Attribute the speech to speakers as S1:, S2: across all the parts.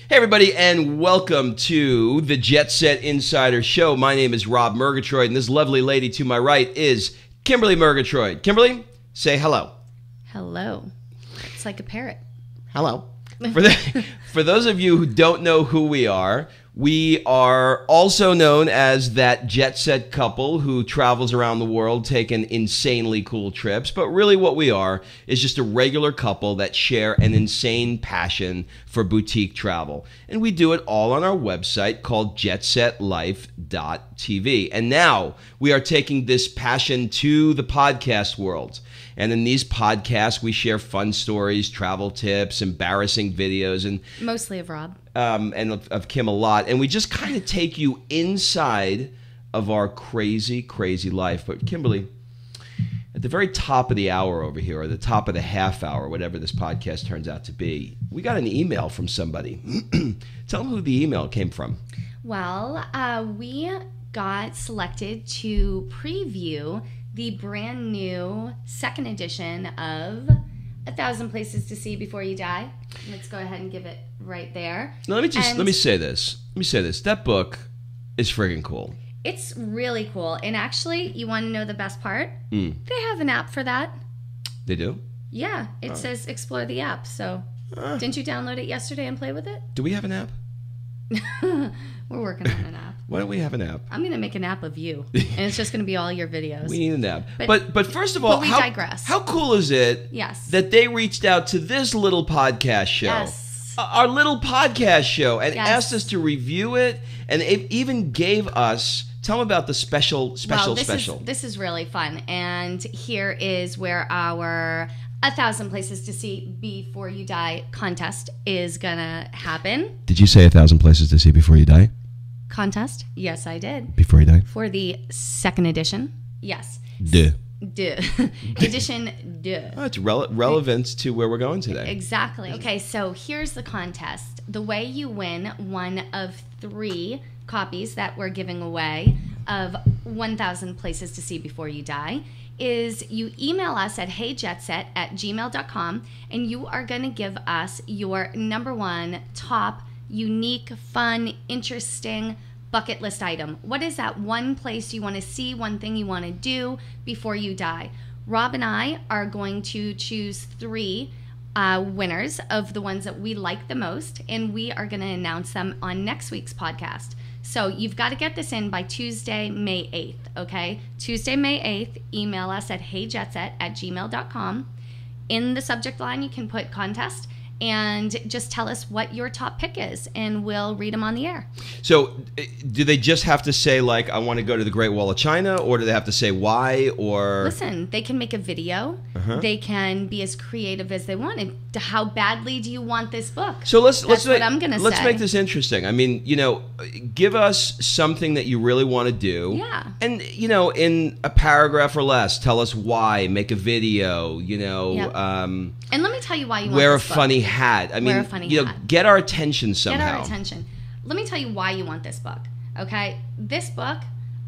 S1: Hey everybody, and welcome to the Jet Set Insider Show. My name is Rob Murgatroyd, and this lovely lady to my right is Kimberly Murgatroyd. Kimberly, say hello.
S2: Hello. It's like a parrot.
S1: Hello. For those of you who don't know who we are also known as that jet set couple who travels around the world taking insanely cool trips. But really what we are is just a regular couple that share an insane passion for boutique travel. And we do it all on our website called jetsetlife.tv. And now we are taking this passion to the podcast world. And in these podcasts, we share fun stories, travel tips, embarrassing videos, and
S2: mostly of Rob.
S1: And of Kim a lot. And we just kind of take you inside of our crazy, crazy life. But Kimberly, at the very top of the hour over here, or the top of the half hour, whatever this podcast turns out to be, we got an email from somebody. Tell them who the email came from.
S2: Well, we got selected to preview the brand new second edition of 1,000 Places to See Before You Die. Let's go ahead and give it right there.
S1: Now, let me say this. That book is friggin' cool.
S2: It's really cool. And actually, you want to know the best part? They have an app for that.
S1: They do?
S2: Yeah. It says explore the app. So didn't you download it yesterday and play with it?
S1: Do we have an app?
S2: We're working on an app.
S1: Why don't we have an app?
S2: I'm going to make an app of you, and it's just going to be all your videos.
S1: We need an app. But first of all,
S2: we digress.
S1: How cool is it that they reached out to this little podcast show, our little podcast show, and asked us to review it, and it even gave us, tell them about the special.
S2: This is really fun, and here is where our 1,000 Places to See Before You Die contest is going to happen.
S1: Did you say 1,000 Places to See Before You Die?
S2: Contest? Yes, I did.
S1: Before you die?
S2: For the second edition. Yes.
S1: Duh.
S2: Edition duh.
S1: Oh, it's relevant to where we're going today.
S2: Exactly. Okay, so here's the contest. The way you win one of 3 copies that we're giving away of 1,000 Places to See Before You Die is you email us at heyjetset@gmail.com, and you are going to give us your #1 top unique, fun, interesting bucket list item. What is that one place you want to see, one thing you want to do before you die? Rob and I are going to choose 3 winners of the ones that we like the most, and we are going to announce them on next week's podcast. So you've got to get this in by Tuesday, May 8th, okay? Tuesday, May 8th, email us at heyjetset@gmail.com. In the subject line, you can put contest, and just tell us what your top pick is, and we'll read them on the air.
S1: So do they just have to say, like, I want to go to the Great Wall of China, or do they have to say why? Or
S2: listen, they can make a video. They can be as creative as they want. And how badly do you want this book? So that's what I'm going to say.
S1: Let's make this interesting. I mean, give us something that you really want to do.
S2: Yeah.
S1: And, in a paragraph or less, tell us why. Make a video,
S2: Yep. And let me tell you why you want
S1: wear
S2: this
S1: a
S2: book.
S1: funny hat. I mean, get our attention somehow.
S2: Get our attention. Let me tell you why you want this book, okay? This book,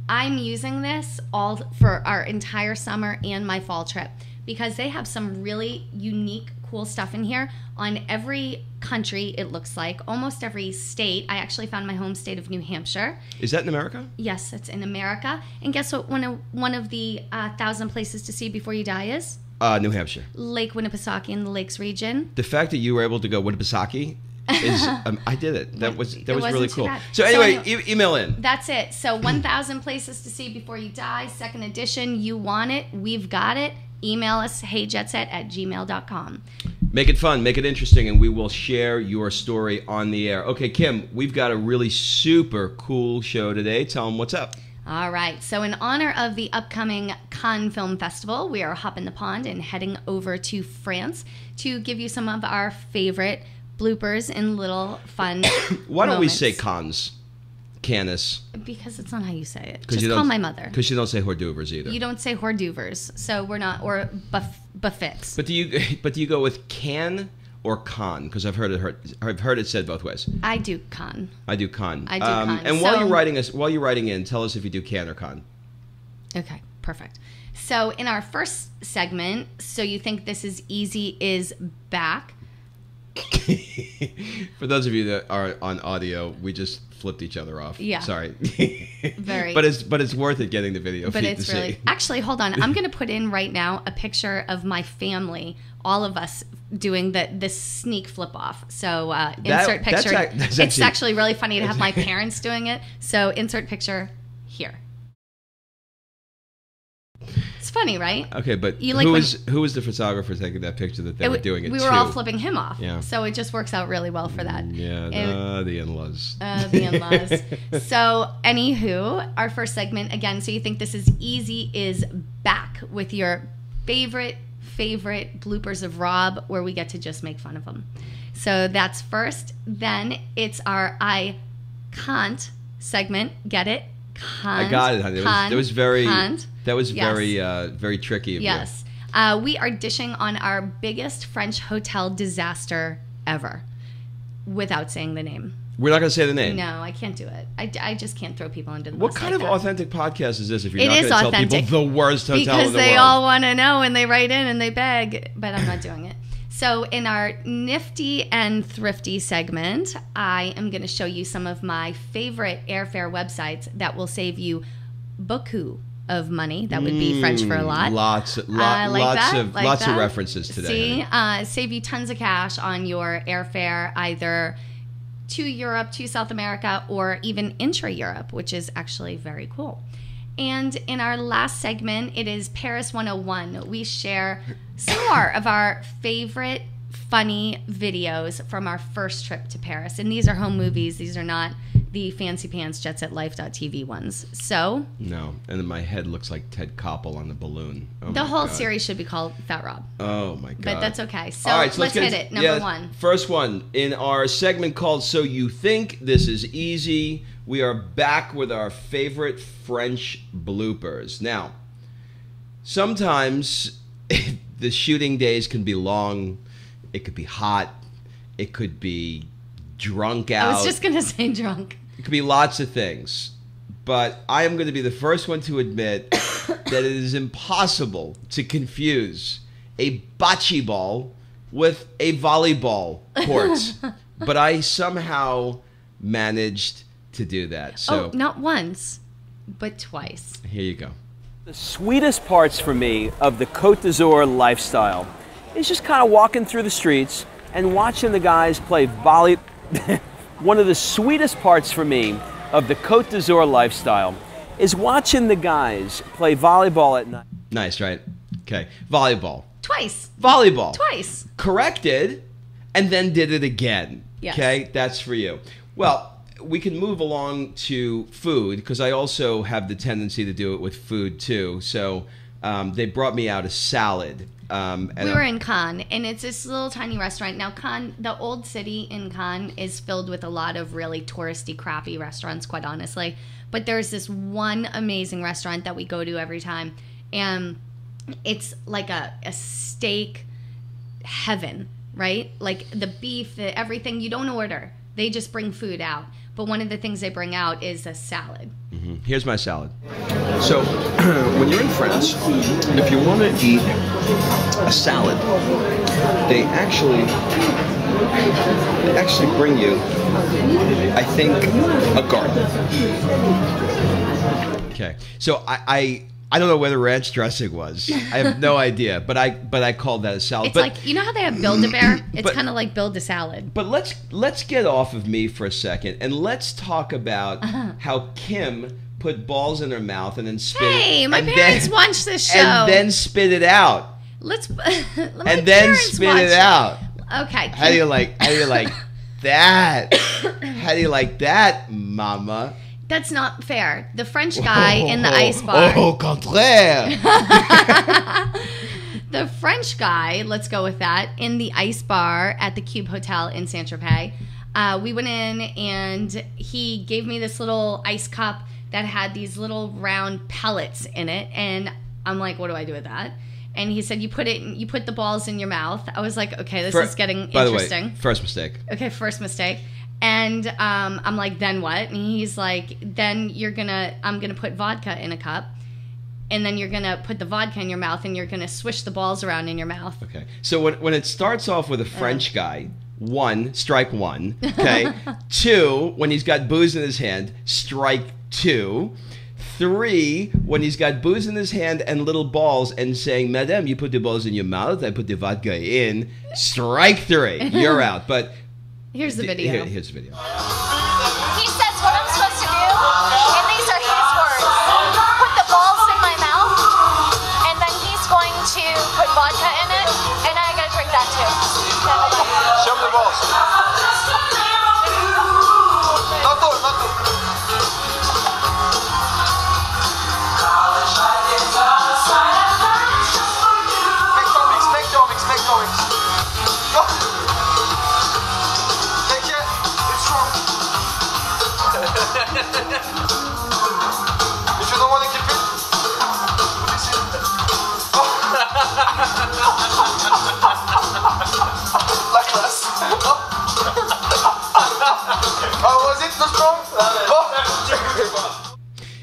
S2: I'm using this all for our entire summer and my fall trip because they have some really unique, cool stuff in here on every country, it looks like, almost every state. I actually found my home state of New Hampshire.
S1: Is that in America?
S2: Yes, it's in America. And guess what one of the 1,000 Places to See Before You Die is?
S1: New Hampshire.
S2: Lake Winnipesaukee in the Lakes region.
S1: The fact that you were able to go Winnipesaukee is, I did it. That was really cool.
S2: Bad.
S1: So anyway, email in.
S2: That's it. So 1,000 Places to See Before You Die, second edition. You want it. We've got it. Email us, heyjetset@gmail.com.
S1: Make it fun. Make it interesting, and we will share your story on the air. Okay, Kim, we've got a really super cool show today. Tell them what's up.
S2: All right, so in honor of the upcoming Cannes Film Festival, we are hopping the pond and heading over to France to give you some of our favorite bloopers and little fun
S1: Why don't we say Cannes? Canis.
S2: Because it's not how you say it. Just call my mother.
S1: Because you don't say hors d'oeuvres either.
S2: You don't say hors d'oeuvres, so we're not, or buffets.
S1: But do you go with can or con? Because I've heard it said both ways.
S2: I do con.
S1: I do con.
S2: I do con.
S1: And while you're writing in, tell us if you do can or con.
S2: Okay, perfect. So in our first segment, So You Think This Is Easy is back.
S1: For those of you that are on audio, we just flipped each other off.
S2: Yeah.
S1: Sorry.
S2: Very.
S1: But it's worth it getting the video feed to see.
S2: Actually, hold on. I'm going to put in right now a picture of my family, all of us doing this sneak flip off. So insert picture. It's actually really funny to have my parents doing it. So insert picture here. It's funny, right?
S1: Okay, but who was the photographer taking that picture that they were doing it?
S2: We were all flipping him off. Yeah. So it just works out really well for that.
S1: Yeah, the in-laws.
S2: The in-laws. So, anywho, our first segment again. So you think this is easy? Is back with your favorite bloopers of Rob, where we get to just make fun of him. So that's first. Then it's our I can't segment. Get it? Can't.
S1: I got it, honey. That was very.
S2: Can't.
S1: That was very tricky of you.
S2: Yes. We are dishing on our biggest French hotel disaster ever without saying the name.
S1: We're not going to say the name.
S2: No, I can't do it. I just can't throw people under the bus.
S1: What kind of authentic podcast is this if you're not
S2: going to
S1: tell people the worst hotel in the world?
S2: Because they all want to know and they write in and they beg, but I'm not doing it. So in our Nifty and Thrifty segment, I am going to show you some of my favorite airfare websites that will save you beaucoup of money. That would be French for a lot.
S1: Lots of references today.
S2: See, save you tons of cash on your airfare, either to Europe, to South America, or even intra-Europe, which is actually very cool. And in our last segment, it is Paris 101. We share some more of our favorite funny videos from our first trip to Paris. And these are home movies. These are not the fancy pants JetSetLife.tv ones. So
S1: no, and then my head looks like Ted Koppel on the balloon.
S2: The whole series should be called Fat Rob.
S1: Oh my God!
S2: But that's okay. So,
S1: all right, so
S2: let's hit it. Number one.
S1: First one in our segment called "So You Think This Is Easy." We are back with our favorite French bloopers. Now, sometimes the shooting days can be long. It could be hot. It could be drunk out.
S2: I was just going to say drunk.
S1: It could be lots of things. But I am going to be the first one to admit that it is impossible to confuse a bocce ball with a volleyball court. But I somehow managed to do that. So
S2: not once, but twice.
S1: Here you go.
S3: The sweetest parts for me of the Côte d'Azur lifestyle is just kind of walking through the streets and watching the guys play volley. One of the sweetest parts for me of the Côte d'Azur lifestyle is watching the guys play volleyball at night.
S1: Nice, right? Okay. Volleyball.
S2: Twice.
S1: Volleyball.
S2: Twice.
S1: Corrected and then did it again.
S2: Yes.
S1: Okay? That's for you. Well, we can move along to food because I also have the tendency to do it with food too. So they brought me out a salad.
S2: We were in Cannes, and it's this little tiny restaurant. Now, Cannes, the old city in Cannes, is filled with a lot of really touristy, crappy restaurants, quite honestly. But there's this one amazing restaurant that we go to every time, and it's like a steak heaven, right? Like the beef, everything. You don't order. They just bring food out. But one of the things they bring out is a salad.
S1: Mm-hmm. Here's my salad. So, when you're in France, if you want to eat a salad, they actually bring you, I think, a garden. Okay. So I don't know where the ranch dressing was. I have no idea, but I called that a salad.
S2: It's like, you know how they have Build-A-Bear? It's kind of like Build-A-Salad.
S1: But let's get off of me for a second and let's talk about how Kim put balls in her mouth and then spit it.
S2: Hey, my parents watch this show.
S1: And then spit it out.
S2: And then spit it out. Okay.
S1: How do you like that? How do you like that, mama?
S2: That's not fair. The French guy in the ice bar.
S1: Au contraire.
S2: The French guy, let's go with that, in the ice bar at the Cube Hotel in Saint-Tropez. We went in and he gave me this little ice cup that had these little round pellets in it. And I'm like, what do I do with that? And he said, you put the balls in your mouth. I was like, okay, this is getting interesting.
S1: By the way, first mistake.
S2: Okay, first mistake. And I'm like, then what? And he's like, then I'm gonna put vodka in a cup, and then you're gonna put the vodka in your mouth, and you're gonna swish the balls around in your mouth.
S1: Okay. So when it starts off with a French guy 1, strike 1. Okay. 2, when he's got booze in his hand, strike 2. 3, when he's got booze in his hand and little balls and saying, Madame, you put the balls in your mouth, I put the vodka in. Strike 3. You're out. But
S2: here's the video.
S1: Here's the video.
S4: He says what I'm supposed to do, and these are his words. Put the balls in my mouth, and then he's going to put vodka in it, and I gotta drink that too.
S5: Show me the balls. Not all, not all. Make comics. Go. Take it. It's strong. If you don't want to keep it, this is it. La classe. How was it? Not strong?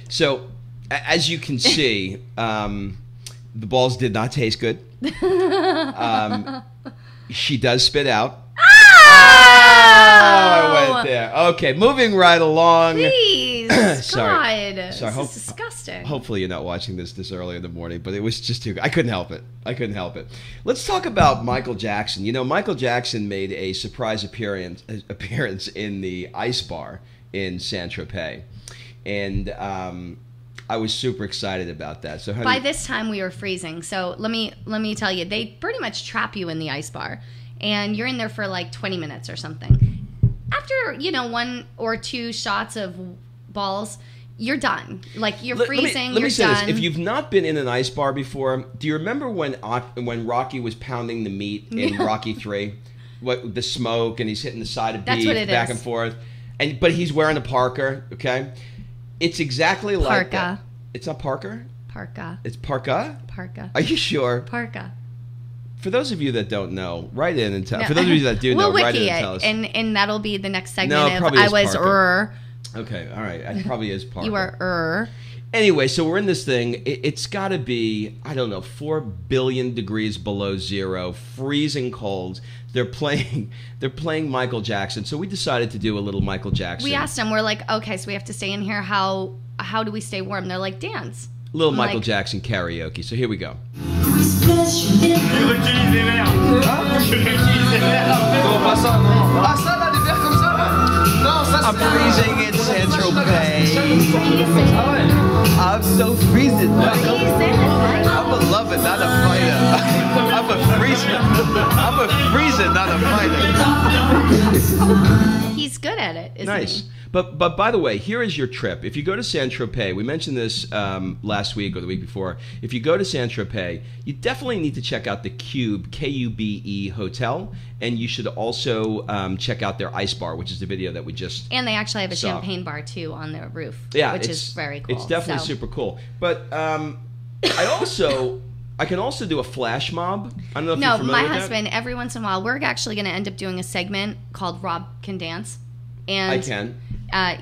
S1: So, as you can see, the balls did not taste good. She does spit out. I went there. Okay, moving right along.
S2: Please,
S1: Sorry.
S2: God,
S1: Sorry.
S2: this is disgusting.
S1: Hopefully you're not watching this early in the morning, but it was just too. I couldn't help it. Let's talk about Michael Jackson. You know, Michael Jackson made a surprise appearance in the Ice Bar in Saint-Tropez, and I was super excited about that. So, honey,
S2: By this time, we were freezing. So let me tell you, they pretty much trap you in the ice bar, and you're in there for like 20 minutes or something. After 1 or 2 shots of balls, you're done. Like you're freezing.
S1: Let me say
S2: done.
S1: this: if you've not been in an ice bar before, do you remember when Rocky was pounding the meat in Rocky 3? What the smoke, and he's hitting the side of
S2: That's
S1: beef
S2: what it
S1: back
S2: is.
S1: and forth, but he's wearing a parka. Okay. It's exactly like that.
S2: Parka.
S1: It's not Parker?
S2: Parka.
S1: It's parka?
S2: Parka.
S1: Are you sure?
S2: Parka.
S1: For those of you that don't know, write in and tell.
S2: No.
S1: For those of you that do know,
S2: we'll
S1: write in
S2: wiki
S1: and tell us.
S2: and that'll be the next segment
S1: No, it
S2: of
S1: probably
S2: I
S1: is
S2: was
S1: Parka. Okay, all right. It probably is Parker.
S2: You are
S1: Anyway, so we're in this thing. It's got to be, I don't know, 4 billion degrees below zero, freezing cold. They're playing Michael Jackson. So we decided to do a little Michael Jackson.
S2: We asked them, we're like, okay, so we have to stay in here. How do we stay warm? They're like, dance.
S1: Little
S2: I'm
S1: Michael
S2: like,
S1: Jackson karaoke. So here we go. I'm freezing in Saint-Tropez. I'm so freezing. I'm a lover, not a fighter. I'm a freezer, not a fighter.
S2: He's good at it, isn't
S1: Nice.
S2: he?
S1: But by the way, here is your trip. If you go to Saint-Tropez, we mentioned this last week or the week before. If you go to Saint-Tropez, you definitely need to check out the Cube, K-U-B-E Hotel, and you should also check out their ice bar, which is the video that we just
S2: And they actually have a
S1: saw.
S2: champagne bar too on their roof,
S1: Yeah,
S2: which is very cool.
S1: It's definitely
S2: So,
S1: super cool. But I can also do a flash mob. I don't know if you're
S2: No,
S1: familiar
S2: my
S1: with that.
S2: husband, every once in a while, we're actually going to end up doing a segment called Rob Can Dance. And
S1: I can.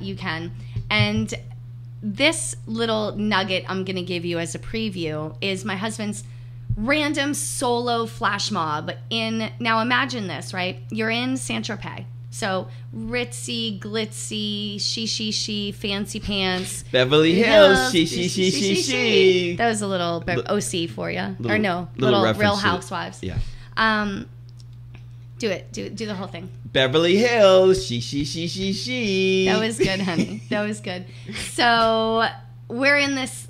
S2: You can. And this little nugget I'm going to give you as a preview is my husband's random solo flash mob in, now imagine this, right? You're in Saint-Tropez. So ritzy, glitzy, she, fancy pants.
S1: Beverly Hills, she.
S2: That was a little OC for you. Or no,
S1: little
S2: little
S1: reference
S2: Real
S1: to-
S2: Housewives.
S1: Yeah.
S2: Do it. Do the whole thing.
S1: Beverly Hills, she.
S2: That was good, honey. That was good. So we're in this,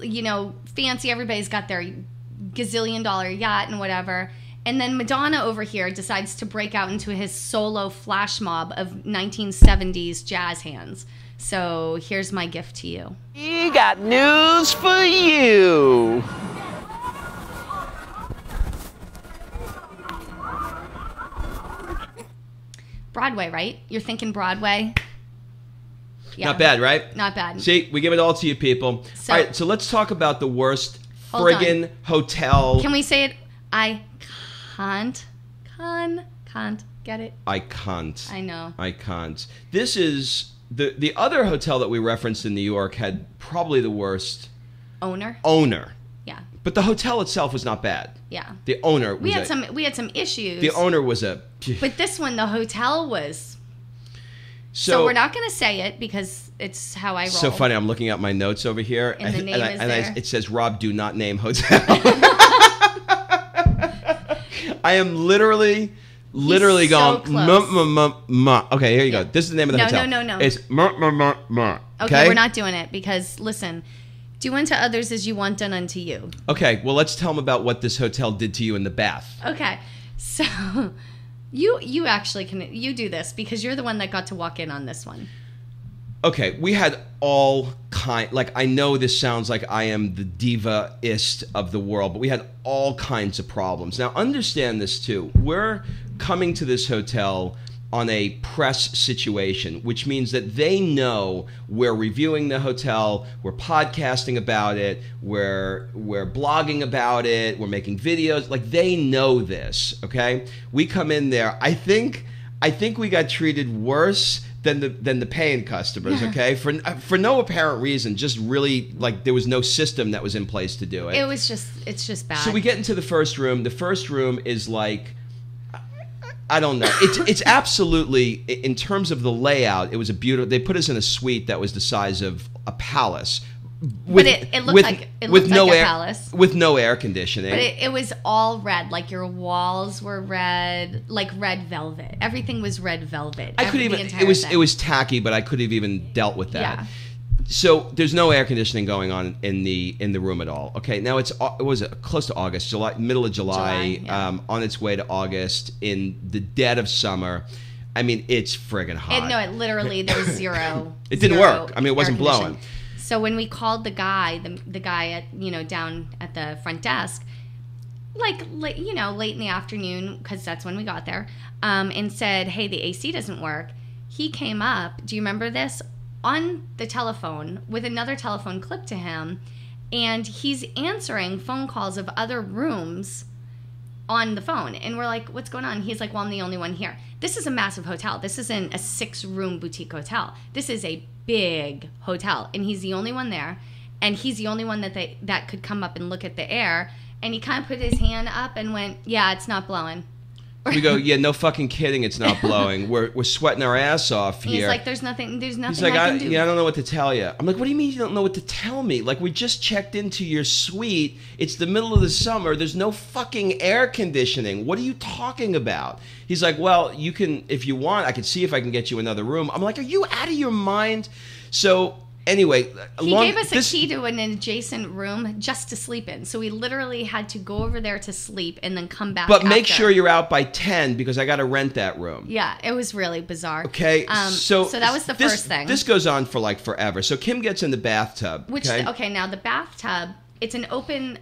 S2: fancy, everybody's got their gazillion-dollar yacht and whatever. And then Madonna over here decides to break out into his solo flash mob of 1970s jazz hands. So here's my gift to you.
S3: We got news for you.
S2: Broadway, right? You're thinking Broadway? Yeah.
S1: Not bad, right?
S2: Not bad.
S1: See, we give it all to you people.
S2: So-
S1: All right, so let's talk about the worst
S2: Hold on.
S1: friggin' hotel.
S2: Can we say it? I can't get it.
S1: I can't.
S2: I know.
S1: I can't. This is the other hotel that we referenced in New York had probably the worst
S2: Owner?
S1: owner.
S2: Yeah.
S1: But the hotel itself was not bad.
S2: Yeah.
S1: The owner was
S2: we had some issues.
S1: The owner was a...
S2: But this one, the hotel was... So we're not going to say it because it's how I roll.
S1: So funny. I'm looking at my notes over here.
S2: And the name is there.
S1: It says, Rob, do not name hotel. I am literally
S2: so
S1: going...
S2: close.
S1: Okay, here you go. This is the name of the hotel.
S2: No.
S1: It's...
S2: Okay, we're not doing it because, listen, do unto others as you want done unto you.
S1: Okay, well, let's tell them about what this hotel did to you in the bath.
S2: Okay, so... You actually can do this because you're the one that got to walk in on this one.
S1: Okay, we had all kind. Like, I know this sounds like I am the diva-ist of the world, but we had all kinds of problems. Now, understand this too. We're coming to this hotel on a press situation, which means that they know we're reviewing the hotel, we're podcasting about it, we're blogging about it, we're making videos. Like, they know this, okay? We come in there. I think we got treated worse than the paying customers, okay? For no apparent reason, just really, like, there was no system that was in place to do it.
S2: It's just bad.
S1: So we get into the first room. The first room is like, I don't know. It's absolutely, in terms of the layout, it was a beautiful. They put us in a suite that was the size of a palace.
S2: But it looked like a palace.
S1: With no air conditioning.
S2: But it was all red. Like, your walls were red, like red velvet. Everything was red velvet.
S1: It was tacky, but I could have even dealt with that.
S2: Yeah.
S1: So there's no air conditioning going on in the room at all. Okay, now it was close to August, middle of July,
S2: yeah.
S1: On its way to August in the dead of summer. I mean, it's friggin' hot.
S2: It literally there was zero.
S1: It didn't work. I mean, it wasn't
S2: air conditioning.
S1: blowing.
S2: So when we called the guy at down at the front desk, late in the afternoon, because that's when we got there, and said, "Hey, the AC doesn't work." He came up. Do you remember this? On the telephone with another telephone clipped to him, and he's answering phone calls of other rooms on the phone. And we're like, what's going on? He's like, well, I'm the only one here. This is a massive hotel. This isn't a 6-room boutique hotel. This is a big hotel, and he's the only one there, and he's the only one that could come up and look at the air. And he kind of put his hand up and went, yeah, it's not blowing.
S1: We go, yeah, no fucking kidding, it's not blowing. We're sweating our ass off here.
S2: He's like, there's nothing
S1: He's like,
S2: I can do.
S1: Yeah, I don't know what to tell you. I'm like, what do you mean you don't know what to tell me? Like, we just checked into your suite. It's the middle of the summer. There's no fucking air conditioning. What are you talking about? He's like, well, you can, if you want, I can see if I can get you another room. I'm like, are you out of your mind? So... Anyway,
S2: he gave us a key to an adjacent room just to sleep in. So we literally had to go over there to sleep and then come back.
S1: But make sure you're out by 10 because I got to rent that room.
S2: Yeah, it was really bizarre.
S1: Okay, so
S2: that was the first thing.
S1: This goes on for like forever. So Kim gets in the bathtub.
S2: Now the bathtub, it's an open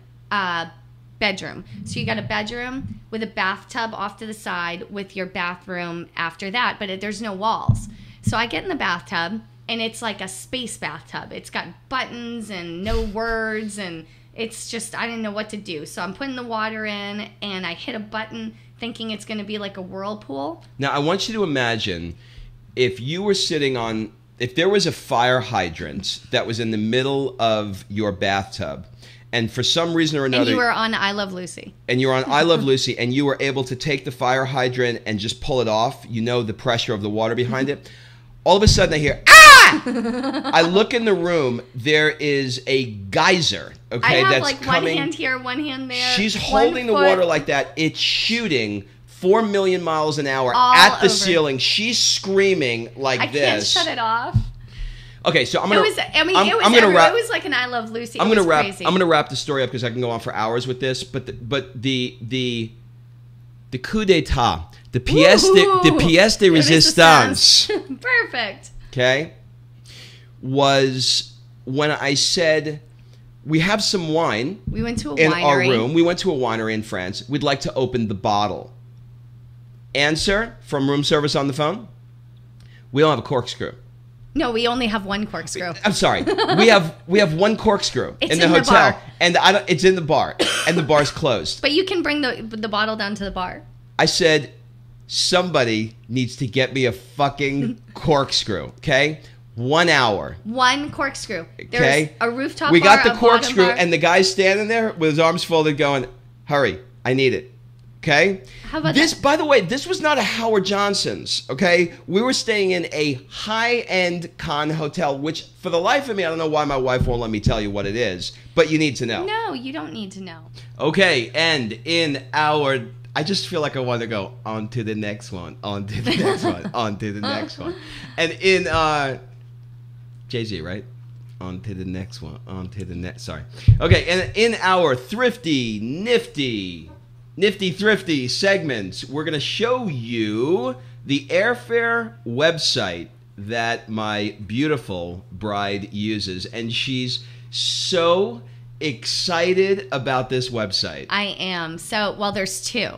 S2: bedroom. So you got a bedroom with a bathtub off to the side with your bathroom after that, but there's no walls. So I get in the bathtub. And it's like a space bathtub. It's got buttons and no words, and it's just, I didn't know what to do. So I'm putting the water in, and I hit a button thinking it's going to be like a whirlpool.
S1: Now, I want you to imagine if you were sitting on, if there was a fire hydrant that was in the middle of your bathtub, and for some reason or another...
S2: And you were on I Love Lucy.
S1: And you were on I Love Lucy, and you were able to take the fire hydrant and just pull it off, the pressure of the water behind it. All of a sudden I hear, ah! I look in the room. There is a geyser, okay,
S2: I have
S1: that's
S2: like
S1: coming.
S2: One hand here, one hand there.
S1: She's holding the water like that. It's shooting 4 million miles an hour
S2: all
S1: at the
S2: over.
S1: Ceiling. She's screaming like this.
S2: I can't shut it off.
S1: Okay, so I'm gonna.
S2: It was like an I Love Lucy.
S1: I'm gonna wrap the story up because I can go on for hours with this. But the coup d'état. The pièce de résistance.
S2: Perfect.
S1: Okay. Was when I said, we have some wine.
S2: We went to a
S1: in
S2: winery.
S1: our room. We went to a winery in France. We'd like to open the bottle. Answer from room service on the phone. We don't have a corkscrew.
S2: No, we only have one corkscrew.
S1: I'm sorry. We have one corkscrew in the hotel,
S2: bar.
S1: and it's in the bar, and the bar's closed.
S2: But you can bring the bottle down to the bar.
S1: I said, somebody needs to get me a fucking corkscrew, okay? 1 hour.
S2: One corkscrew.
S1: Okay.
S2: There's a rooftop
S1: We
S2: bar,
S1: got the
S2: a
S1: corkscrew,
S2: bottom bar.
S1: and the guy's standing there with his arms folded going, hurry, I need it. Okay?
S2: How about
S1: this?
S2: that?
S1: By the way, this was not a Howard Johnson's, okay? We were staying in a high-end con hotel, which for the life of me, I don't know why my wife won't let me tell you what it is, but you need to know.
S2: No, you don't need to know.
S1: Okay, and in our... I just feel like I want to go on to the next one, on to the next one, on to the next one. And in... Jay-Z, right? On to the next one, on to the next... Sorry. Okay, and in our Thrifty, Nifty Thrifty segments, we're going to show you the airfare website that my beautiful bride uses. And she's so excited about this website.
S2: I am. So, well, there's two.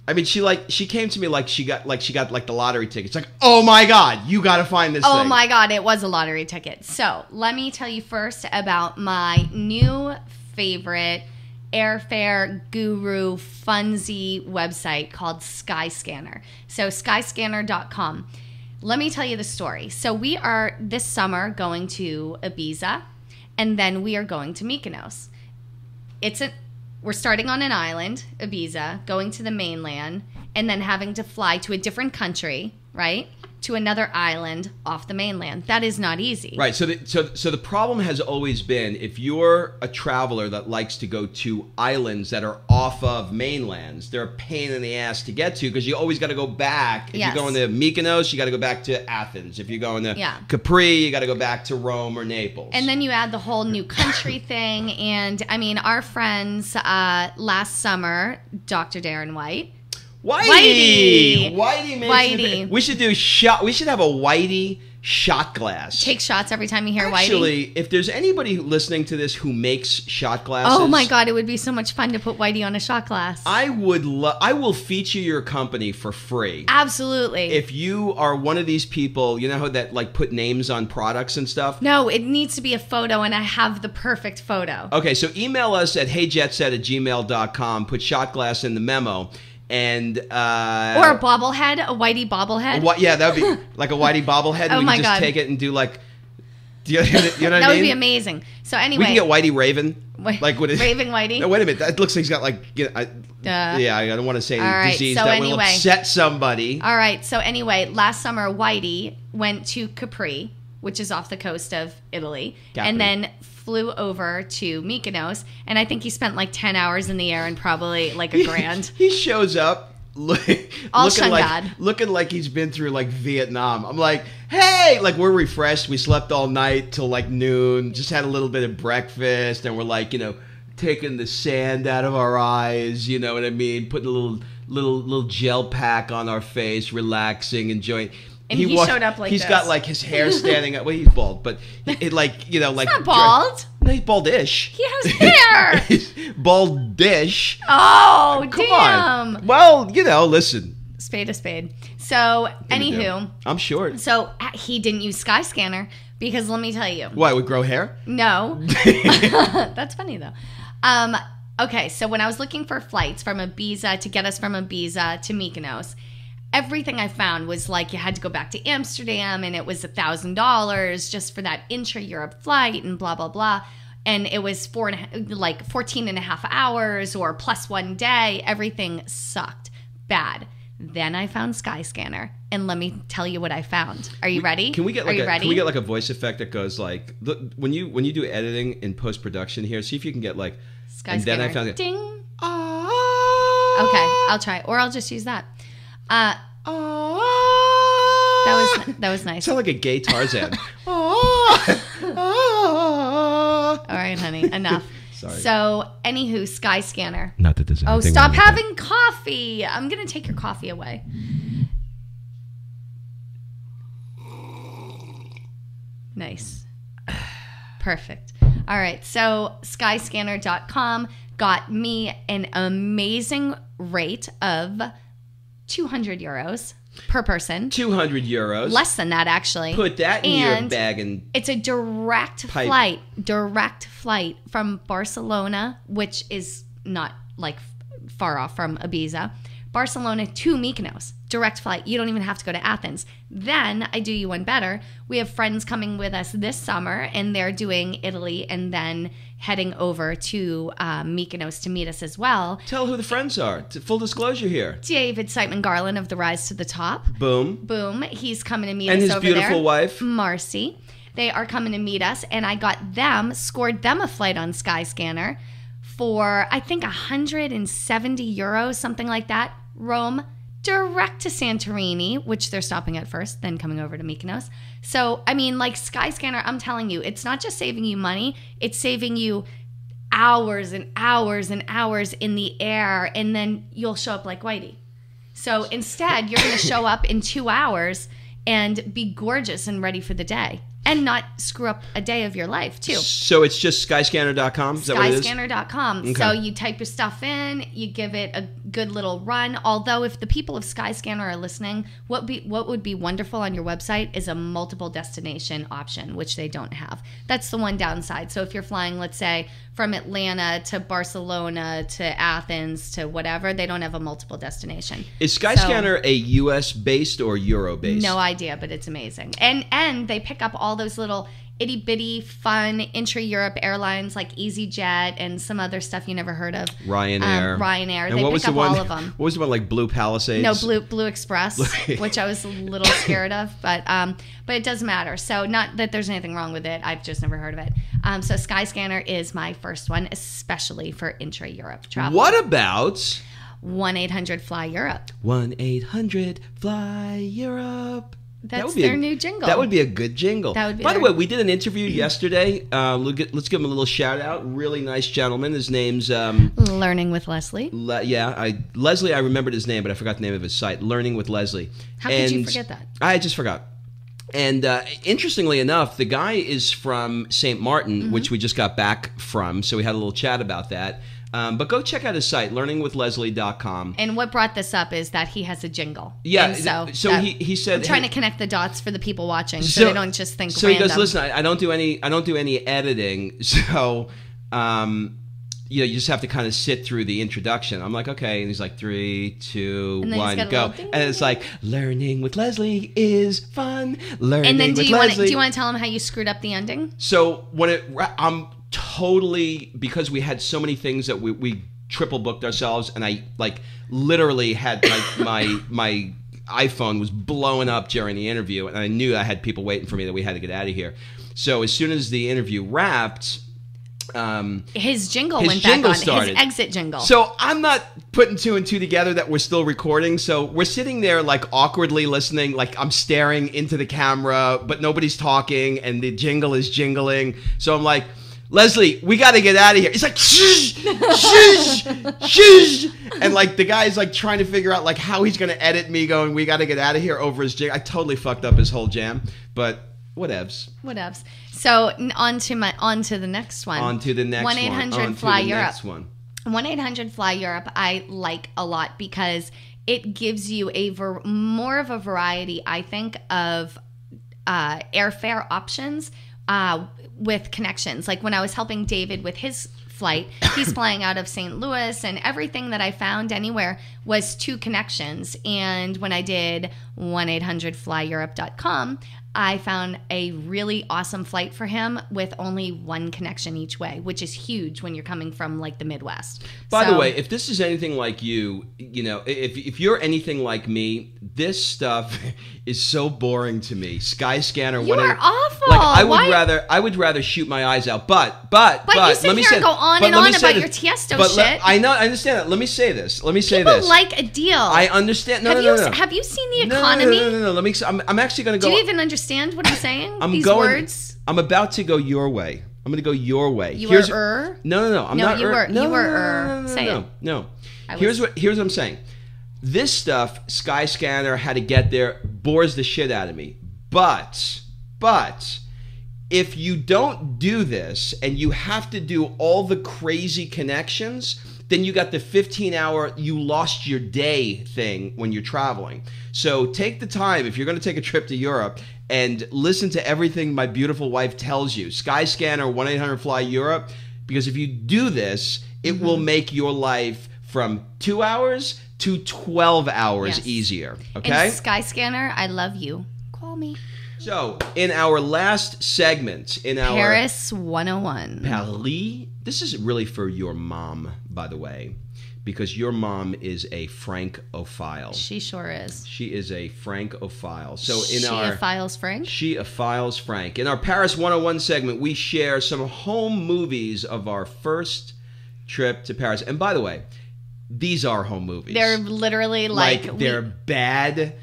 S1: I mean, she came to me like she got the lottery tickets. Like, oh my God, you got to find this thing.
S2: Oh my God, it was a lottery ticket. So let me tell you first about my new favorite airfare guru funsy website called Skyscanner. So skyscanner.com. Let me tell you the story. So we are this summer going to Ibiza, and then we are going to Mykonos. We're starting on an island, Ibiza, going to the mainland, and then having to fly to a different country, right? To another island off the mainland. That is not easy.
S1: Right. So the problem has always been, if you're a traveler that likes to go to islands that are off of mainlands, they're a pain in the ass to get to because you always got to go back. If
S2: Yes.
S1: you're going to Mykonos, you got to go back to Athens. If you're going to
S2: Yeah.
S1: Capri, you got to go back to Rome or Naples.
S2: And then you add the whole new country thing. And I mean, our friends last summer, Dr. Darren White.
S1: Whitey makes
S2: Whitey.
S1: We should do shot. We should have a Whitey shot glass.
S2: Take shots every time you hear Whitey.
S1: Actually, if there's anybody listening to this who makes shot glasses,
S2: Oh my God, it would be so much fun to put Whitey on a shot glass.
S1: I will feature your company for free.
S2: Absolutely.
S1: If you are one of these people, you know how that like put names on products and stuff?
S2: No, it needs to be a photo, and I have the perfect photo.
S1: Okay, so email us at heyjetset@gmail.com, put shot glass in the memo, and
S2: Or a bobblehead, a Whitey bobblehead.
S1: what? Yeah, that would be like a Whitey bobblehead. And
S2: Oh
S1: we
S2: my
S1: can just
S2: God.
S1: take it and do like, do you know what I mean?
S2: That would be amazing. So anyway,
S1: We can get Whitey Raven.
S2: Wait,
S1: Like what?
S2: Raving Whitey?
S1: No, wait a minute. That looks like he's got like,
S2: Duh.
S1: yeah. I don't want to say any
S2: All right,
S1: disease
S2: so
S1: that will
S2: anyway.
S1: upset somebody.
S2: All right. So anyway, last summer, Whitey went to Capri, which is off the coast of Italy,
S1: Capri.
S2: and then flew over to Mykonos. And I think he spent like 10 hours in the air and probably like $1 grand.
S1: He shows up.
S2: All
S1: looking like he's been through like Vietnam. I'm like, hey, like we're refreshed. We slept all night till like noon. Just had a little bit of breakfast, and we're like, taking the sand out of our eyes. You know what I mean? Putting a little gel pack on our face, relaxing, enjoying.
S2: And he showed up like
S1: he's
S2: this.
S1: got like his hair standing up. Well, he's bald, but like
S2: Not bald.
S1: No, he's baldish.
S2: He has hair.
S1: He's baldish.
S2: Oh,
S1: Come
S2: damn.
S1: on. Well, listen.
S2: Spade a spade. So,
S1: What do you do?
S2: anywho,
S1: I'm short.
S2: so he didn't use Skyscanner because let me tell you.
S1: Why, would grow hair?
S2: No. That's funny though. Okay, so when I was looking for flights from Ibiza to get us from Ibiza to Mykonos, everything I found was like you had to go back to Amsterdam and it was $1,000 just for that intra-Europe flight and blah, blah, blah. And it was 14 and a half hours or plus 1 day. Everything sucked. Bad. Then I found Skyscanner, and let me tell you what I found. Are you ready?
S1: Can we get like
S2: ready?
S1: Can we get like a voice effect that goes like when you do editing in post production here? See if you can get like.
S2: Skyscanner.
S1: And then I found it.
S2: Ding.
S1: Ah,
S2: Okay, I'll try, or I'll just use that.
S1: ah,
S2: That was nice.
S1: Sound like a gay Tarzan. Ah, ah.
S2: All right, honey, enough.
S1: Sorry.
S2: So, anywho, Skyscanner.
S1: Not that there's
S2: Oh,
S1: anything
S2: stop
S1: wrong with that.
S2: having coffee. I'm going to take your coffee away. Nice. Perfect. All right. So, skyscanner.com got me an amazing rate of 200 euros per person.
S1: 200 euros.
S2: Less than that, actually.
S1: Put that in your
S2: And
S1: bag and
S2: it's a direct
S1: Pipe.
S2: flight from Barcelona, which is not like far off from Ibiza. Barcelona to Mykonos. direct flight. You don't even have to go to Athens. Then I do you one better. We have friends coming with us this summer, and they're doing Italy and then heading over to Mykonos to meet us as well.
S1: Tell who the friends are. Full disclosure here.
S2: David Siteman Garland of The Rise to the Top.
S1: Boom.
S2: Boom. He's coming to meet
S1: And
S2: us
S1: his
S2: over there.
S1: beautiful wife.
S2: Marcy. They are coming to meet us, and I scored them a flight on Skyscanner for, I think, 170 euros, something like that. Rome, direct to Santorini, which they're stopping at first, then coming over to Mykonos. So, I mean, like Skyscanner, I'm telling you, it's not just saving you money, it's saving you hours and hours and hours in the air, and then you'll show up like Whitey. So instead, you're going to show up in 2 hours and be gorgeous and ready for the day. And not screw up a day of your life, too.
S1: So it's just skyscanner.com? Is that what it is?
S2: Skyscanner.com.
S1: Okay.
S2: So you type your stuff in, you give it a good little run. Although if the people of Skyscanner are listening, what would be wonderful on your website is a multiple destination option, which they don't have. That's the one downside. So if you're flying, let's say, from Atlanta to Barcelona to Athens to whatever, they don't have a multiple destination.
S1: Is Skyscanner a US-based or Euro-based?
S2: No idea, but it's amazing. And they pick up all those little itty-bitty fun intra-Europe airlines like EasyJet and some other stuff you never heard of.
S1: Ryanair.
S2: Ryanair.
S1: And
S2: They
S1: what
S2: pick
S1: was the
S2: up
S1: one,
S2: all of them.
S1: What was the one, like Blue Palisades?
S2: No, Blue Express, which I was a little scared of, but it doesn't matter. So not that there's anything wrong with it. I've just never heard of it. So Skyscanner is my first one, especially for intra-Europe travel.
S1: What about
S2: 1-800-FLY-EUROPE?
S1: 1-800-FLY-EUROPE.
S2: That's their new jingle.
S1: That would be a good jingle.
S2: That would be
S1: By the
S2: their-
S1: way, we did an interview yesterday. Let's give him a little shout out. Really nice gentleman. His name's
S2: Learning with Leslie.
S1: Leslie. I remembered his name, but I forgot the name of his site. Learning with Leslie.
S2: How could you forget that?
S1: I just forgot. And interestingly enough, the guy is from St. Martin, which we just got back from. So we had a little chat about that. But go check out his site, learningwithleslie.com.
S2: And what brought this up is that he has a jingle.
S1: Yeah,
S2: And
S1: so he said,
S2: I'm trying to connect the dots for the people watching, so they don't just think
S1: So
S2: random.
S1: he goes, listen, I don't do any editing, so you just have to kind of sit through the introduction. I'm like, okay, and he's like 3, 2,
S2: And then he's
S1: 1,
S2: got a
S1: go,
S2: little ding,
S1: and it's like, learning with Leslie is fun. Learning
S2: and then
S1: with
S2: do you want
S1: Leslie.
S2: to tell him how you screwed up the ending?
S1: So I'm totally, because we had so many things that we triple booked ourselves, and I like literally had my iPhone was blowing up during the interview, and I knew I had people waiting for me that we had to get out of here. So as soon as the interview wrapped,
S2: His jingle
S1: his
S2: went
S1: jingle
S2: back on.
S1: started.
S2: His exit jingle.
S1: So I'm not putting 2 and 2 together that we're still recording. So we're sitting there like awkwardly listening, like I'm staring into the camera, but nobody's talking, and the jingle is jingling. So I'm like, Leslie, we got to get out of here. It's like, shh, shh, shh. And like the guy's like trying to figure out like how he's going to edit me going, we got to get out of here over his jingle. I totally fucked up his whole jam, but whatevs.
S2: Whatevs. So on to the next one.
S1: On to the next one.
S2: 1-800-FLY-EUROPE. 1-800-FLY-EUROPE I like a lot because it gives you more of a variety, I think, of airfare options with connections. Like when I was helping David with his flight, he's flying out of St. Louis, and everything that I found anywhere was 2 connections. And when I did 1-800-FLYEurope.com, I found a really awesome flight for him with only 1 connection each way, which is huge when you're coming from like the Midwest.
S1: By the way, if this is anything like you, if you're anything like me, this stuff is so boring to me. Skyscanner.
S2: You are awful.
S1: Like I would rather shoot my eyes out. But
S2: you sit here and go on and on about your Tiesto shit.
S1: I know, I understand that. Let me say this.
S2: People like a deal.
S1: I understand. No.
S2: Have you seen the economy?
S1: No. Let me. I'm actually going to go.
S2: Do you even understand what I'm saying?
S1: These
S2: words.
S1: I'm about to go your way. I'm going to go your way.
S2: You
S1: Here's,
S2: were.
S1: No. I'm not.
S2: You were.
S1: No,
S2: you were.
S1: No.
S2: Say it.
S1: No. Here's what I'm saying. This stuff, Skyscanner, how to get there, bores the shit out of me. But if you don't do this and you have to do all the crazy connections, then you got the 15-hour you lost your day thing when you're traveling. So take the time, if you're going to take a trip to Europe, and listen to everything my beautiful wife tells you. Skyscanner, 1-800-FLY-EUROPE, because if you do this, it will make your life from 2 hours to 12 hours
S2: Yes.
S1: easier. Okay?
S2: And Skyscanner, I love you. Call me.
S1: So, in our last segment, in our
S2: Paris 101.
S1: Paris, this is really for your mom, by the way, because your mom is a Francophile.
S2: She sure is.
S1: She is a Francophile. So in
S2: She
S1: our
S2: files Frank.
S1: She files Frank. In our Paris 101 segment, we share some home movies of our first trip to Paris. And by the way, these are home movies.
S2: They're literally like
S1: they're bad.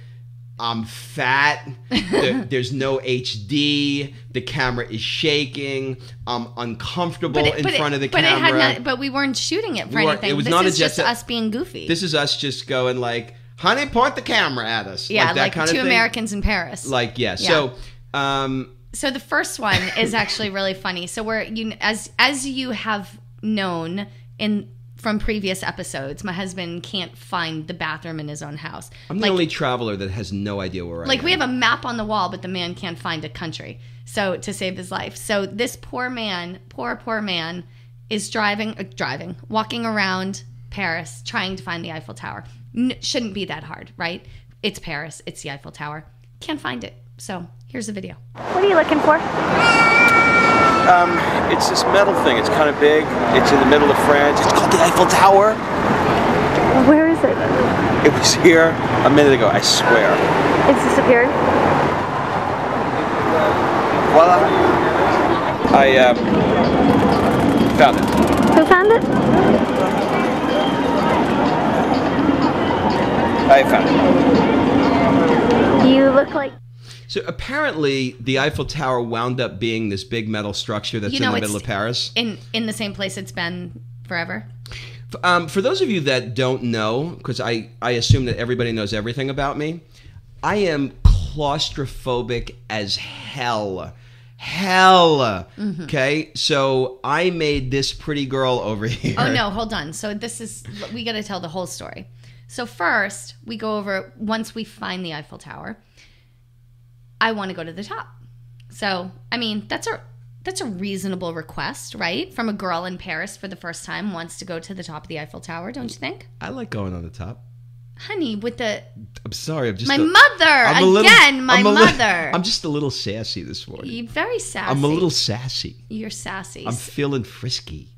S1: I'm fat. There's no HD. The camera is shaking. I'm uncomfortable in front of the camera.
S2: But we weren't shooting it for
S1: We weren't-
S2: anything.
S1: it was
S2: This
S1: not a
S2: is
S1: Jet
S2: just
S1: Set.
S2: us being goofy.
S1: This is us just going like, honey, point the camera at us.
S2: yeah,
S1: like that
S2: like
S1: kind
S2: two
S1: of thing.
S2: Americans in Paris.
S1: Like, yeah.
S2: Yeah.
S1: So,
S2: So the first one is actually really funny. So as you have known from previous episodes, my husband can't find the bathroom in his own house.
S1: I'm the only traveler that has no idea where I am.
S2: Like we have a map on the wall, but the man can't find a country. So to save his life. So this poor man is walking around Paris trying to find the Eiffel Tower. Shouldn't be that hard, right? It's Paris. It's the Eiffel Tower. Can't find it. So here's a video.
S4: What are you looking for?
S3: It's this metal thing. It's kind of big. It's in the middle of France. It's called the Eiffel Tower.
S4: Where is it?
S3: It was here a minute ago, I swear.
S4: It's disappeared.
S3: Voila. I found it.
S4: Who found it?
S3: I found it.
S4: You look like...
S1: So apparently, the Eiffel Tower wound up being this big metal structure that's in the middle of Paris.
S2: In the same place it's been forever.
S1: For those of you that don't know, because I assume that everybody knows everything about me, I am claustrophobic as hell.
S2: Mm-hmm.
S1: Okay? So I made this pretty girl over here.
S2: Oh, no, hold on. So we got to tell the whole story. So first, we go over, once we find the Eiffel Tower, I want to go to the top. So, I mean, that's a reasonable request, right? From a girl in Paris for the first time wants to go to the top of the Eiffel Tower, don't you think?
S1: I like going on the top.
S2: Honey, with the...
S1: I'm sorry, I'm just...
S2: My mother!
S1: I'm just a little sassy this morning.
S2: You're very sassy.
S1: I'm a little sassy.
S2: You're sassy.
S1: I'm feeling frisky.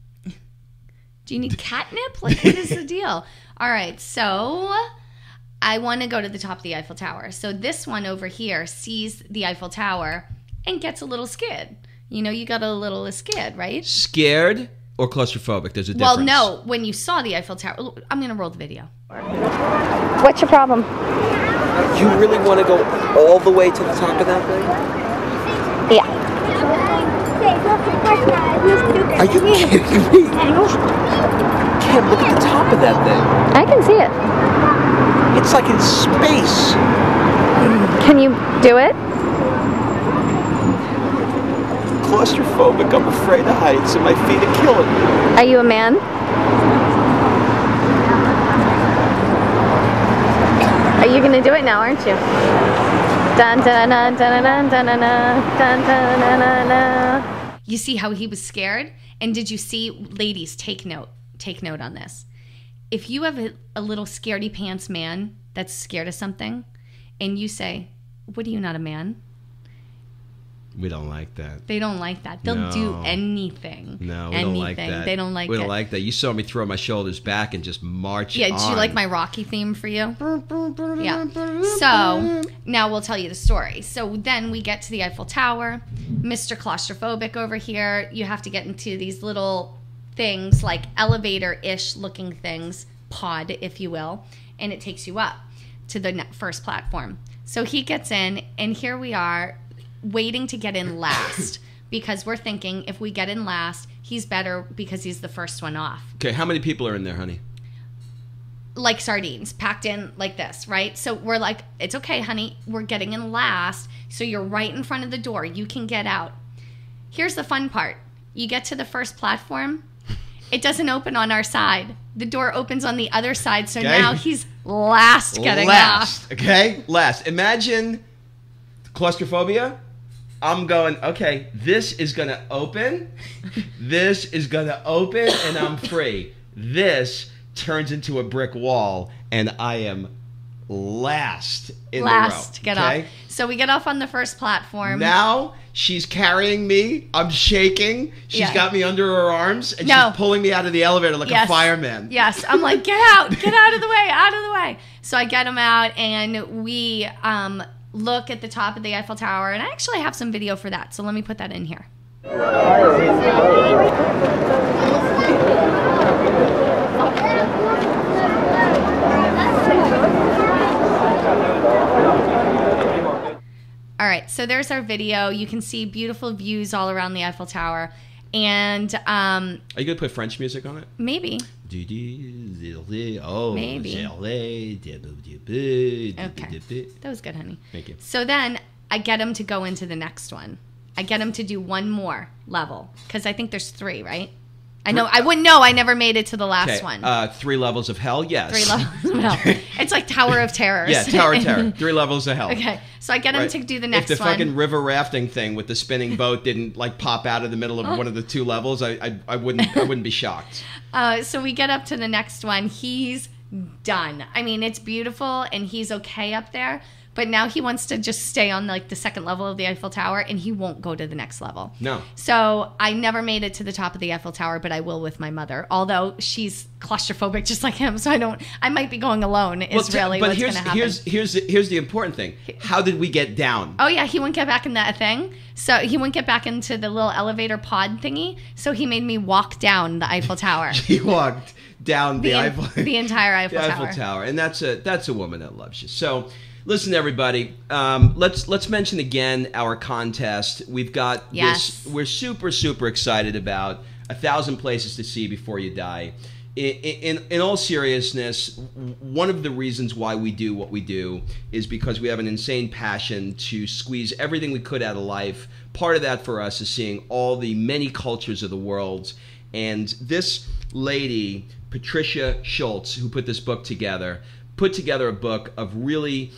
S2: Do you need catnip? Like, what is the deal? All right, so... I want to go to the top of the Eiffel Tower. So this one over here sees the Eiffel Tower and gets a little scared. You know, you got a little scared, right?
S1: Scared or claustrophobic? There's a difference.
S2: Well, no. When you saw the Eiffel Tower... I'm going to roll the video.
S4: What's your problem?
S3: You really want to go all the way to the top of that thing?
S4: Yeah.
S3: Are you kidding me? Kim, look at the top of that thing.
S4: I can see it.
S3: It's like in space.
S4: Can you do it?
S3: Claustrophobic. I'm afraid of heights and my feet are killing me.
S4: Are you a man? Are you gonna do it now, aren't you? Dun dun dun dun dun dun dun dun dun dun dun.
S2: You see how he was scared? And did you see, ladies, take note on this. If you have a little scaredy pants man that's scared of something, and you say, "What are you, not a man?"
S1: We don't like that.
S2: They don't like that. They'll do anything.
S1: No, we don't like that.
S2: They don't like
S1: We
S2: it.
S1: don't like that. You saw me throw my shoulders back and just march
S2: Yeah,
S1: on.
S2: did you like my Rocky theme for you? Yeah. So, now we'll tell you the story. So then we get to the Eiffel Tower. Mr. Claustrophobic over here. You have to get into these little things, like elevator-ish looking things, pod, if you will, and it takes you up to the first platform. So he gets in, and here we are waiting to get in last because we're thinking if we get in last, he's better because he's the first one off.
S1: Okay, how many people are in there, honey?
S2: Like sardines, packed in like this, right? So we're like, it's okay, honey, we're getting in last, so you're right in front of the door. You can get out. Here's the fun part. You get to the first platform, it doesn't open on our side. The door opens on the other side, so now he's last getting off.
S1: Okay? Last. Imagine claustrophobia. I'm going, okay, this is going to open. This is going to open, and I'm free. This turns into a brick wall, and I am last in the row.
S2: To get off. So we get off on the first platform.
S1: Now she's carrying me. I'm shaking. She's got me under her arms, and she's pulling me out of the elevator like a fireman.
S2: Yes. I'm like, get out of the way, out of the way. So I get him out, and we look at the top of the Eiffel Tower, and I actually have some video for that. So let me put that in here. All right, so there's our video. You can see beautiful views all around the Eiffel Tower. And
S1: are you going to put French music on it?
S2: Maybe.
S1: Oh,
S2: maybe. Okay. That was good, honey.
S1: Thank you.
S2: So then I get him to go into the next one. I get him to do one more level because I think there's 3, right? I know. I wouldn't know. I never made it to the last one.
S1: 3 levels of hell, yes.
S2: 3 levels of hell. It's like Tower of Terrors.
S1: Yeah, Tower of Terror. 3 levels of hell.
S2: Okay, so I get him to do the next one.
S1: If the fucking river rafting thing with the spinning boat didn't like pop out of the middle of one of the 2 levels, I wouldn't be shocked.
S2: So we get up to the next one. He's done. I mean, it's beautiful, and he's okay up there. But now he wants to just stay on like the 2nd level of the Eiffel Tower, and he won't go to the next level.
S1: No.
S2: So I never made it to the top of the Eiffel Tower, but I will with my mother. Although she's claustrophobic just like him, so I might be going alone. Is really what's going to happen.
S1: Here's the important thing. How did we get down?
S2: Oh yeah, he wouldn't get back in that thing. So he wouldn't get back into the little elevator pod thingy. So he made me walk down the Eiffel Tower.
S1: He walked down the
S2: entire Eiffel Tower.
S1: Eiffel Tower, and that's a woman that loves you. So. Listen, everybody. Let's mention again our contest. We've got this. We're super excited about 1,000 places to see before you die. In all seriousness, one of the reasons why we do what we do is because we have an insane passion to squeeze everything we could out of life. Part of that for us is seeing all the many cultures of the world. And this lady, Patricia Schultz, who put this book together, put together a book of really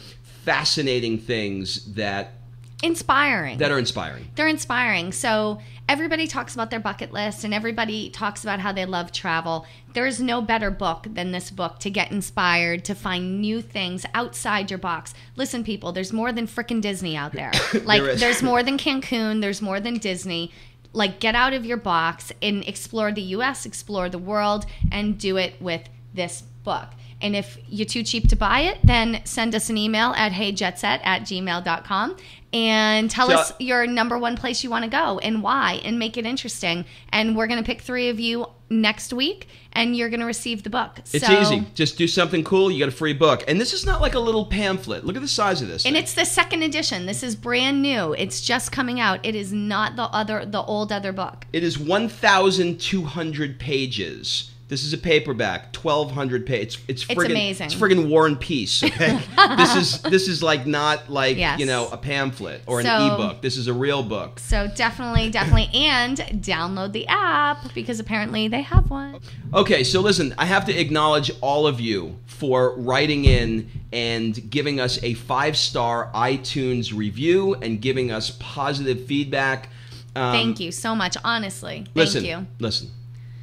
S1: fascinating things that are inspiring.
S2: They're inspiring. So everybody talks about their bucket list, and everybody talks about how they love travel. There is no better book than this book to get inspired, to find new things outside your box. Listen, people, there's more than frickin' Disney out there. Like, there's more than Cancun. There's more than Disney. Like, get out of your box and explore the U.S., explore the world, and do it with this book. And if you're too cheap to buy it, then send us an email at heyjetset@gmail.com and tell us your number 1 place you want to go and why, and make it interesting. And we're going to pick 3 of you next week, and you're going to receive the book.
S1: It's easy. Just do something cool. You get a free book. And this is not like a little pamphlet. Look at the size of this
S2: thing.
S1: And
S2: it's the 2nd edition. This is brand new. It's just coming out. It is not the old other book.
S1: It is 1,200 pages. This is a paperback, 1,200 pages. It's
S2: amazing.
S1: It's friggin' War and Peace. Okay, this is like not like a pamphlet or an ebook. This is a real book.
S2: So definitely, and download the app because apparently they have one.
S1: Okay, so listen, I have to acknowledge all of you for writing in and giving us a 5-star iTunes review and giving us positive feedback.
S2: Thank you so much, honestly. Thank you.
S1: Listen,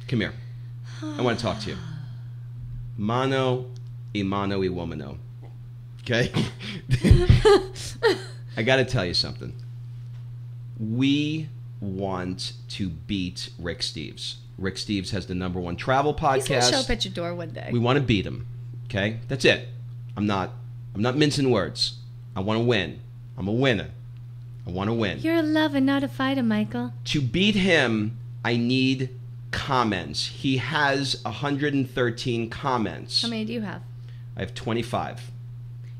S1: come here. I want to talk to you. Mano y womano. Okay? I got to tell you something. We want to beat Rick Steves. Rick Steves has the #1 travel podcast.
S2: He's going to show up at your door one day.
S1: We want to beat him. Okay? That's it. I'm not mincing words. I want to win. I'm a winner. I want to win.
S2: You're a lover, not a fighter, Michael.
S1: To beat him, I need comments. He has 113 comments.
S2: How many do you have?
S1: I have 25.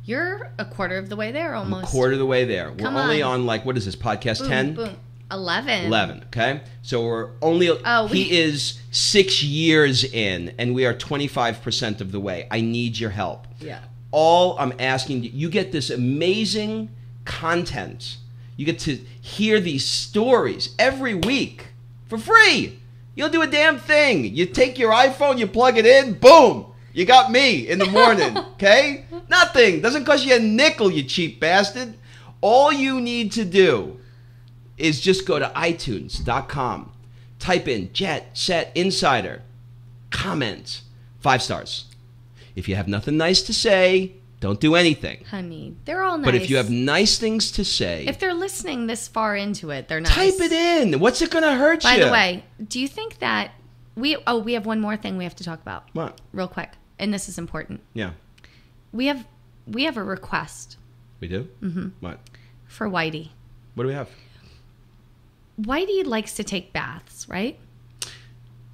S2: You're a quarter of the way there almost.
S1: I'm a quarter of the way there. We're only on like, what is this, podcast 10?
S2: Boom. 11.
S1: 11, okay? So we're only, he is 6 years in, and we are 25% of the way. I need your help.
S2: Yeah.
S1: All I'm asking, you get this amazing content. You get to hear these stories every week for free. You'll do a damn thing. You take your iPhone, you plug it in, boom. You got me in the morning, okay? Nothing. Doesn't cost you a nickel, you cheap bastard. All you need to do is just go to iTunes.com. Type in Jet Set Insider. Comment. 5 stars. If you have nothing nice to say, don't do anything.
S2: Honey, they're all nice.
S1: But if you have nice things to say,
S2: if they're listening this far into it, they're nice.
S1: type it in. What's it going to hurt you?
S2: By the way, do you think that we have one more thing we have to talk about?
S1: What?
S2: Real quick. And this is important.
S1: Yeah.
S2: We have a request.
S1: We do? Mm-hmm. What?
S2: For Whitey.
S1: What do we have?
S2: Whitey likes to take baths, right?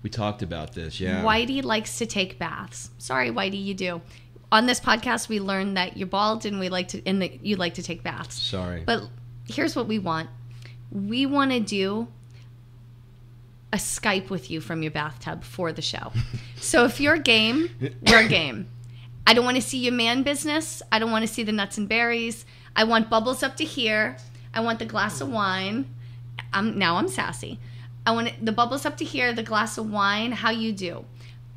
S1: We talked about this, yeah.
S2: Whitey likes to take baths. Sorry, Whitey, you do. On this podcast, we learned that you're bald and you like to take baths.
S1: Sorry.
S2: But here's what we want. We want to do a Skype with you from your bathtub for the show. So if you're game, we're game. I don't want to see your man business. I don't want to see the nuts and berries. I want bubbles up to here. I want the glass of wine. Now I'm sassy. I want the bubbles up to here, the glass of wine, how you do.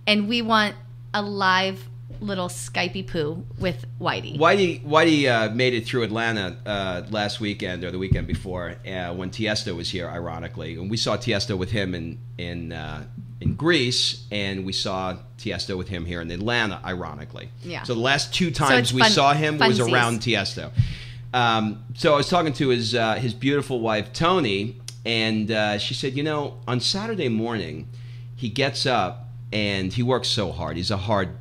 S2: And we want a live little Skypey poo with Whitey.
S1: Whitey made it through Atlanta last weekend or the weekend before when Tiesto was here, ironically. And we saw Tiesto with him in Greece, and we saw Tiesto with him here in Atlanta, ironically.
S2: Yeah.
S1: So the last 2 times we saw him was around Tiesto. So I was talking to his beautiful wife, Tony, and she said, on Saturday morning, he gets up and he works so hard.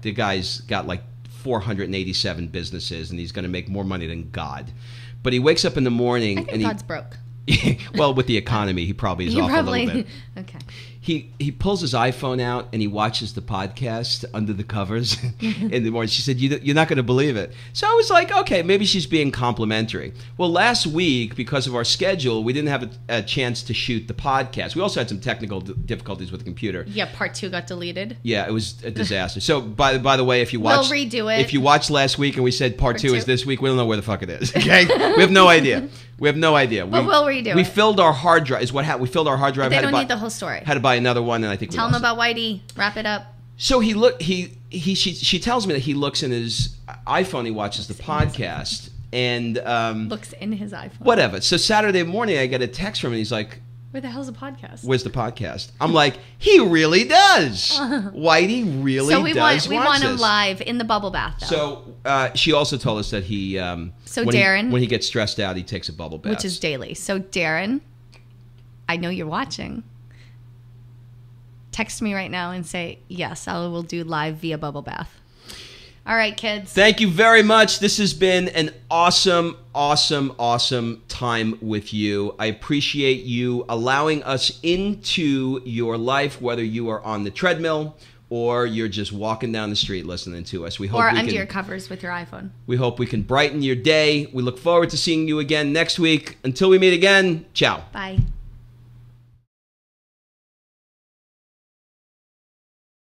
S1: The guy's got like 487 businesses, and he's going to make more money than God. But he wakes up in the morning.
S2: I think God's broke.
S1: Well, with the economy, he probably is off a little bit.
S2: Okay.
S1: He pulls his iPhone out and he watches the podcast under the covers in the morning. She said, you're not going to believe it. So I was like, okay, maybe she's being complimentary. Well, last week, because of our schedule, we didn't have a chance to shoot the podcast. We also had some technical difficulties with the computer.
S2: Yeah, part 2 got deleted.
S1: Yeah, it was a disaster. So by the way, if you watched,
S2: we'll redo it.
S1: If you watched last week and we said part 2 is this week, we don't know where the fuck it is. Okay, we have no idea. But we'll redo it. We filled our hard drive. Is what happened. We filled our hard drive.
S2: They don't need the whole story.
S1: Had to buy another one, and I think
S2: tell him about Whitey. Wrap it up.
S1: So she tells me that he looks in his iPhone. He watches the podcast and
S2: looks in his iPhone.
S1: Whatever. So Saturday morning, I get a text from him. And he's like,
S2: "Where the hell's the podcast?
S1: Where's the podcast?" I'm like, "He really does. Whitey really does."
S2: So we want him live in the bubble bath. Though.
S1: So she also told us that he
S2: Darren,
S1: when he gets stressed out, he takes a bubble bath,
S2: which is daily. So Darren, I know you're watching. Text me right now and say, yes, I will do live via bubble bath. All right, kids.
S1: Thank you very much. This has been an awesome, awesome, awesome time with you. I appreciate you allowing us into your life, whether you are on the treadmill or you're just walking down the street listening to us.
S2: Or under your covers with your iPhone.
S1: We hope we can brighten your day. We look forward to seeing you again next week. Until we meet again, ciao.
S2: Bye.